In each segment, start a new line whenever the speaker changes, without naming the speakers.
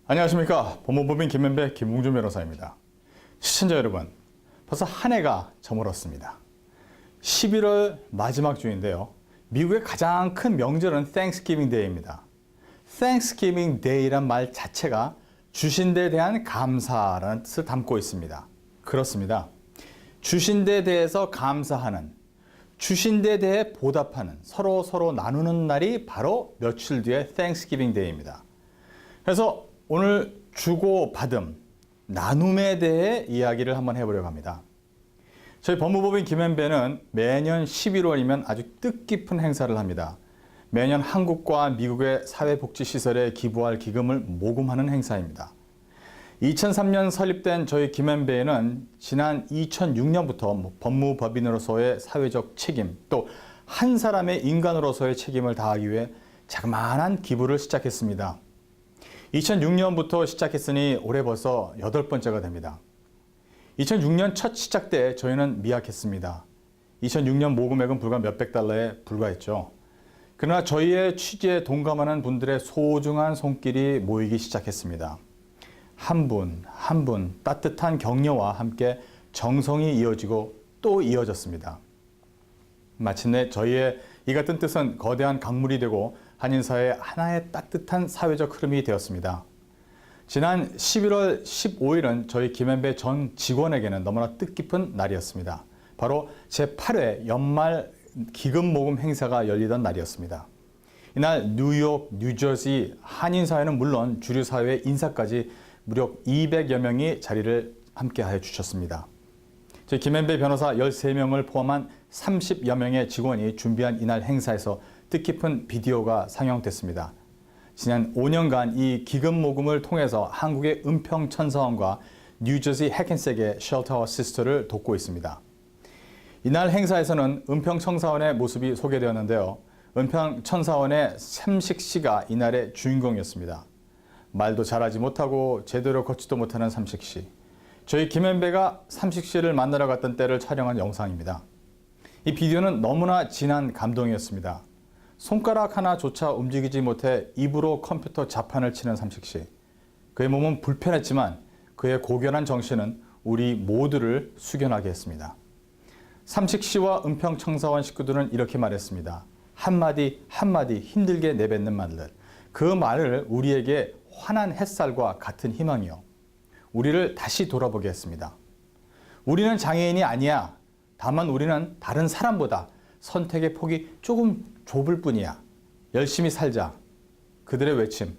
안녕하십니까. 법무법인 김현배 김웅준 변호사입니다. 시청자 여러분, 벌써 한 해가 저물었습니다. 11월 마지막 주인데요. 미국의 가장 큰 명절은 Thanksgiving Day입니다. Thanksgiving Day란 말 자체가 주신 데에 대한 감사라는 뜻을 담고 있습니다. 그렇습니다. 주신 데에 대해서 감사하는, 주신 데에 대해 보답하는, 서로 나누는 날이 바로 며칠 뒤에 Thanksgiving Day입니다. 그래서 오늘 주고받음, 나눔에 대해 이야기를 한번 해보려고 합니다. 저희 법무법인 김현배는 매년 11월이면 아주 뜻깊은 행사를 합니다. 매년 한국과 미국의 사회복지시설에 기부할 기금을 모금하는 행사입니다. 2003년 설립된 저희 김현배에는 지난 2006년부터 법무법인으로서의 사회적 책임, 또 한 사람의 인간으로서의 책임을 다하기 위해 자그마한 기부를 시작했습니다. 2006년부터 시작했으니 올해 벌써 8번째가 됩니다. 2006년 첫 시작 때 저희는 미약했습니다. 2006년 모금액은 불과 몇백 달러에 불과했죠. 그러나 저희의 취지에 동감하는 분들의 소중한 손길이 모이기 시작했습니다. 한 분 한 분 따뜻한 격려와 함께 정성이 이어지고 또 이어졌습니다. 마침내 저희의 이 같은 뜻은 거대한 강물이 되고 한인사회의 하나의 따뜻한 사회적 흐름이 되었습니다. 지난 11월 15일은 저희 김현배 전 직원에게는 너무나 뜻깊은 날이었습니다. 바로 제8회 연말 기금 모금 행사가 열리던 날이었습니다. 이날 뉴욕, 뉴저지 한인사회는 물론 주류사회 인사까지 무려 200여 명이 자리를 함께하여 주셨습니다. 저희 김현배 변호사 13명을 포함한 30여 명의 직원이 준비한 이날 행사에서 뜻깊은 비디오가 상영됐습니다. 지난 5년간 이 기금 모금을 통해서 한국의 은평천사원과 뉴저지 해켄색의 쉘터 어시스트를 돕고 있습니다. 이날 행사에서는 은평천사원의 모습이 소개되었는데요. 은평천사원의 삼식 씨가 이날의 주인공이었습니다. 말도 잘하지 못하고 제대로 걷지도 못하는 삼식 씨. 저희 김현배가 삼식 씨를 만나러 갔던 때를 촬영한 영상입니다. 이 비디오는 너무나 진한 감동이었습니다. 손가락 하나조차 움직이지 못해 입으로 컴퓨터 자판을 치는 삼식 씨. 그의 몸은 불편했지만 그의 고결한 정신은 우리 모두를 숙연하게 했습니다. 삼식 씨와 은평청사원 식구들은 이렇게 말했습니다. 한마디 한마디 힘들게 내뱉는 말들. 그 말을 우리에게 환한 햇살과 같은 희망이요. 우리를 다시 돌아보게 했습니다. 우리는 장애인이 아니야. 다만 우리는 다른 사람보다 선택의 폭이 조금 좁을 뿐이야. 열심히 살자. 그들의 외침.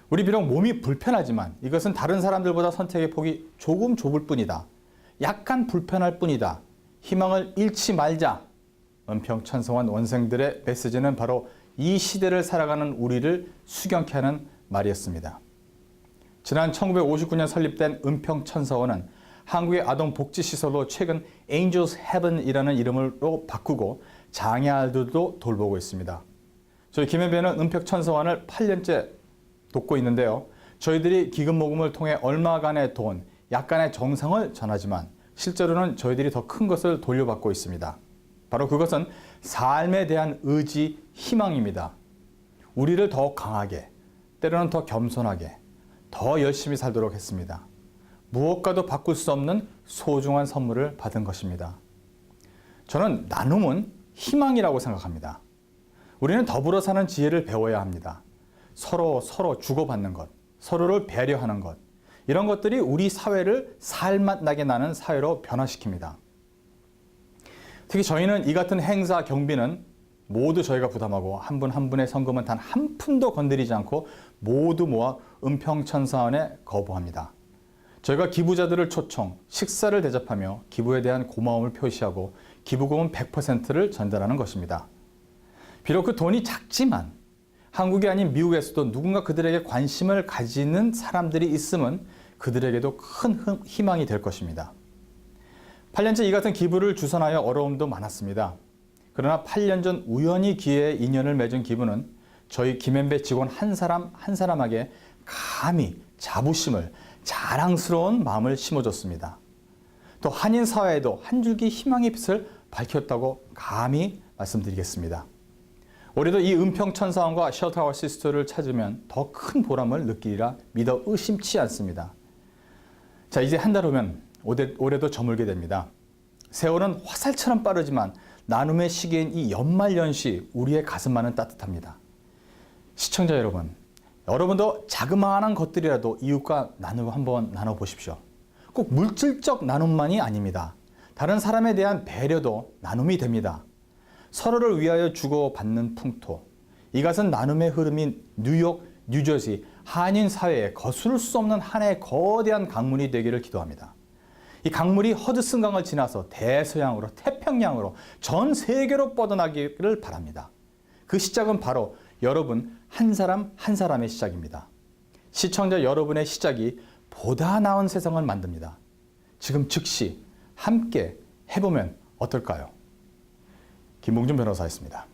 우리 비록 몸이 불편하지만 이것은 다른 사람들보다 선택의 폭이 조금 좁을 뿐이다. 약간 불편할 뿐이다. 희망을 잃지 말자. 은평천사원 원생들의 메시지는 바로 이 시대를 살아가는 우리를 수경케 하는 말이었습니다. 지난 1959년 설립된 은평천사원은 한국의 아동복지시설로 최근 Angels Heaven이라는 이름으로 바꾸고 장애아들도 돌보고 있습니다. 저희 김현배는 은평천사원을 8년째 돕고 있는데요. 저희들이 기금 모금을 통해 얼마간의 돈, 약간의 정성을 전하지만 실제로는 저희들이 더 큰 것을 돌려받고 있습니다. 바로 그것은 삶에 대한 의지, 희망입니다. 우리를 더 강하게, 때로는 더 겸손하게, 더 열심히 살도록 했습니다. 무엇과도 바꿀 수 없는 소중한 선물을 받은 것입니다. 저는 나눔은 희망이라고 생각합니다. 우리는 더불어 사는 지혜를 배워야 합니다. 서로 주고받는 것, 서로를 배려하는 것, 이런 것들이 우리 사회를 살맛 나게 나는 사회로 변화시킵니다. 특히 저희는 이 같은 행사 경비는 모두 저희가 부담하고 한 분 한 분의 성금은 단 한 푼도 건드리지 않고 모두 모아 은평천사원에 거부합니다. 저희가 기부자들을 초청, 식사를 대접하며 기부에 대한 고마움을 표시하고 기부금은 100%를 전달하는 것입니다. 비록 그 돈이 작지만 한국이 아닌 미국에서도 누군가 그들에게 관심을 가지는 사람들이 있으면 그들에게도 큰 희망이 될 것입니다. 8년째 이 같은 기부를 주선하여 어려움도 많았습니다. 그러나 8년 전 우연히 기회에 인연을 맺은 기부는 저희 김현배 직원 한 사람에게 감히 자부심을, 자랑스러운 마음을 심어줬습니다. 또 한인사회에도 한 줄기 희망의 빛을 밝혔다고 감히 말씀드리겠습니다. 올해도 이 은평천사원과 쉘터 아워 시스터를 찾으면 더 큰 보람을 느끼리라 믿어 의심치 않습니다. 자, 이제 한 달 후면 올해도 저물게 됩니다. 세월은 화살처럼 빠르지만 나눔의 시기인 이 연말연시 우리의 가슴만은 따뜻합니다. 시청자 여러분, 여러분도 자그마한 것들이라도 이웃과 나누고 한번 나눠보십시오. 꼭 물질적 나눔만이 아닙니다. 다른 사람에 대한 배려도 나눔이 됩니다. 서로를 위하여 주고받는 풍토. 이것은 나눔의 흐름인 뉴욕, 뉴저지, 한인 사회에 거스를 수 없는 하나의 거대한 강물이 되기를 기도합니다. 이 강물이 허드슨강을 지나서 대서양으로, 태평양으로, 전 세계로 뻗어나기를 바랍니다. 그 시작은 바로 여러분 한 사람 한 사람의 시작입니다. 시청자 여러분의 시작이 보다 나은 세상을 만듭니다. 지금 즉시 함께 해보면 어떨까요? 김봉준 변호사였습니다.